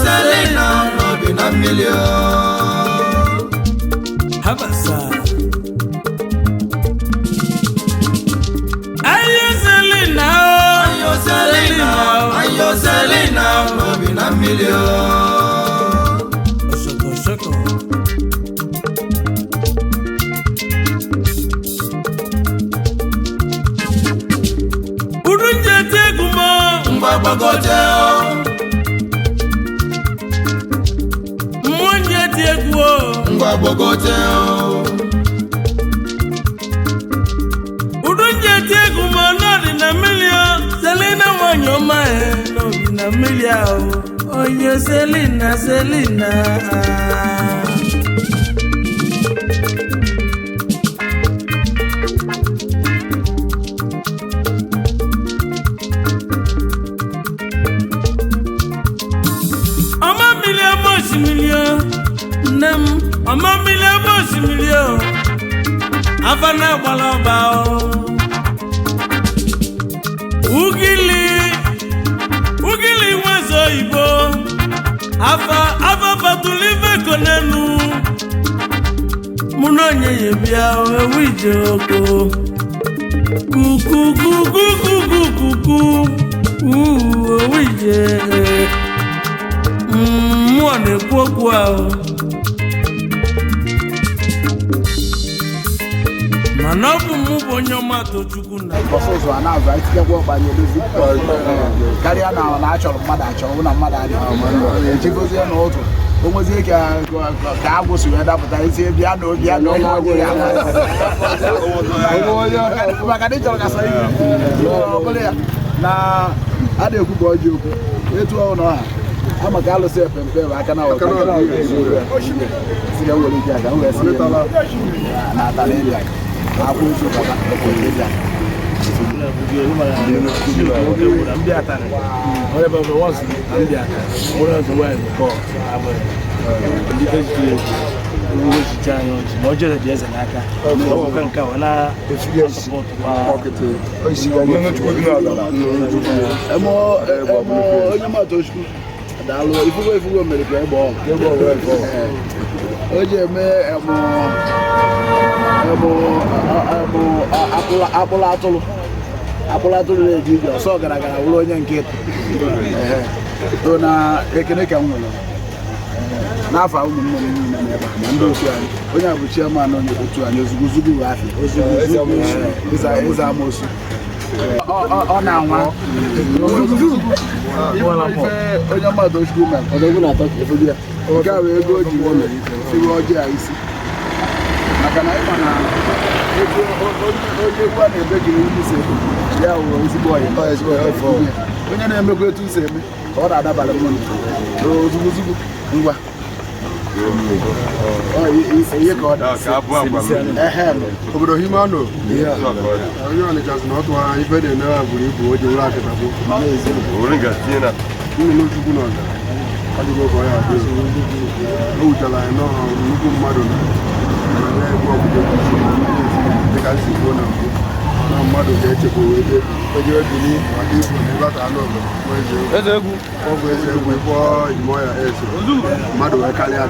Selena, no be na million. Habasa. Selena, no be na million. Shoko. Urunje tegumo, Ngwabagote o. Mwonje teguo, Ngwabagote o. Urunje tegumo, no be na million. Selena wanyoma no be na million. Oye Selena. Ọmọ million boss million afana gbaloba o ugili nwezo ibo afa fatulive konenu munonye yebia o ewu ije oko kuku ewu ije mmụọ na-ekwu okwu ahụ mana ọ bụ mụ bụ onye ọma Tochukwu na ọsụsụ a na-azụ anyị tikekwa ọkpanye dozi karịa na achọrọ mmadụ achọrọ na mmadụ adịghị echegozie n'ụtụ o nwezie ka agwụ si wee dapụta isi bịa na obi ya na onye agwụ ya maka na ị chọrọ kasa ihe ọbụla ya na a na-ekwu ka ọ ji okwu etu ọhụrụ na ọha ama ka alụsị epempe bụ aka na ọka si ga nwere ike aka wee si na atalibia akwụ ụzọ baba ekwentị onye Tochukwu daalụ ifugo mere ka egbe o ji eme akpụrụ atụrụ na-eji ije ọsọ gara wụrụ onye nke to na ekene ka m nwere n'afọ ụmụnne m niile n'ebe a na ndị otu anyị onye a bụ chairman onye otu anyị ozugbo bụ afọ ịza amosu ọ na-anwa onye ọma Tochukwu mere ọdọgwu na-atọ ka efogo ya nke a bụ ego o ji siwe ọjị a isi maka na ịma na onye egwu a na-ebe gịrị ndị ise ya wụrụ ezigbo ọyị onye na-emekwa etu isi eme ka ọ na-adabara mmanụ ozugbo ngwa ihe ka ọ obodo Himano onye Ọnịcha sị na ọ tụwara ife na-emewa buru ibu o ji wụrụ akịtakwu nnụnụ Chukwu na ọga adịghị oge ọya adị o wuchara anyị n'ọha nnukwu mmadụ na egwu ọgwụgwọ dịka nsi kwuo na mbụ na mmadụ ga-echekwa wee ejere bili maka ibu na ịbata anụ ọgụ ọgwụ eze egwu ịkpọ ejimoya ese mmadụ wee karịa